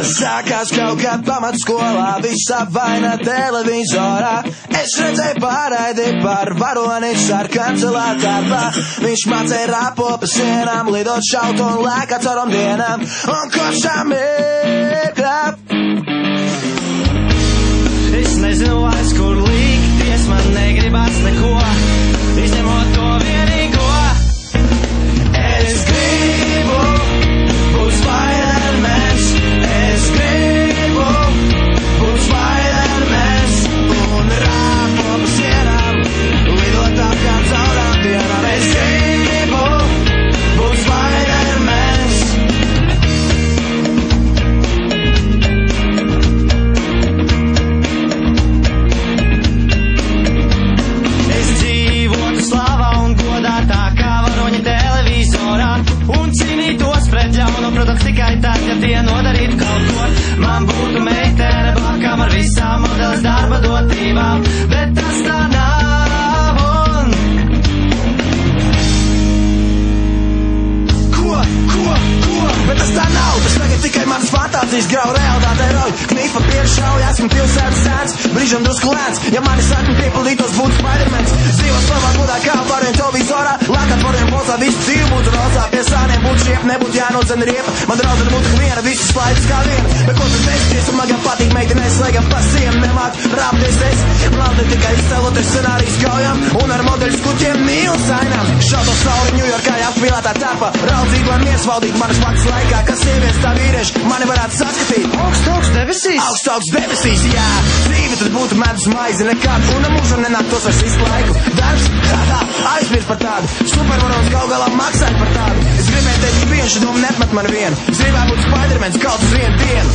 Sākās kaut kad pamatskolā, visa vaina televizorā. Es redzēju pārraidi par varoni sarkancelā darbā. Viņš mācēja rapo pa sienām, lidot šaut un lēkāt caurām dienām. Un kurš samirkļā? Es nezinu vairs, kur likties, man negribas neko, izņemot to vienīgo. Es gribu būt Spider-Mans, es gribu būt Spider-Mans, un rāpo pa sienām, lidot apkārt caurām dienām. Es gribu būt Spider-Mans. Es dzīvotu slavā un godā tā kā varoņi televizorā, un cīnītos pret ļaunu, protams, tikai tad, ja tie nodarītu kaut ko. Man būtu meitene blakām ar visām modeles darba dotībām, bet tas tā nav un... Ko? Bet tas tā nav, tas tagad tikai manas fantāzijas grau realitātei rauj. Knīt papieru šauj, esmu pilsētas sēns, brīžam drusku lēns, ja mani sapņi piepildītos būtu Spider-Mans. Dzīvos slavā godā kā varien televizorā, lēkāt varien bolsā, visu dzīvi būtu rozā, pie sāniem būtu šiep, nebūtu jānodzen riepa. Man draudzene būtu viena, visas slaidas kā viena, bet ko tas bezties, un man gan patīk meitenēs, slēgam pa siem, nemāku rāpties es. Plāni tikai iztēloties scenārijas kaujām, un ar modeļu skuķiem mīlu sainām. Šauto sauli Ņujorkā apvilātā telpā, raudzīgu un iesvaldīgu manas vaktas laikā, kas sievietes tā vīrieši mani varētu saskatīt. Augsts debesīs! Augsts debesīs, jā! Dzīve tad būtu medus maize nekad, un mūžam nenāktos vairs visu laiku. Darbs, aizmirst par tādu, supervarons gal galā maksāja par tādu. Es gribēju teikt, ka vienši doma nepmat man vienu, es gribēju būt Spider-Mans kaut uz vienu dienu.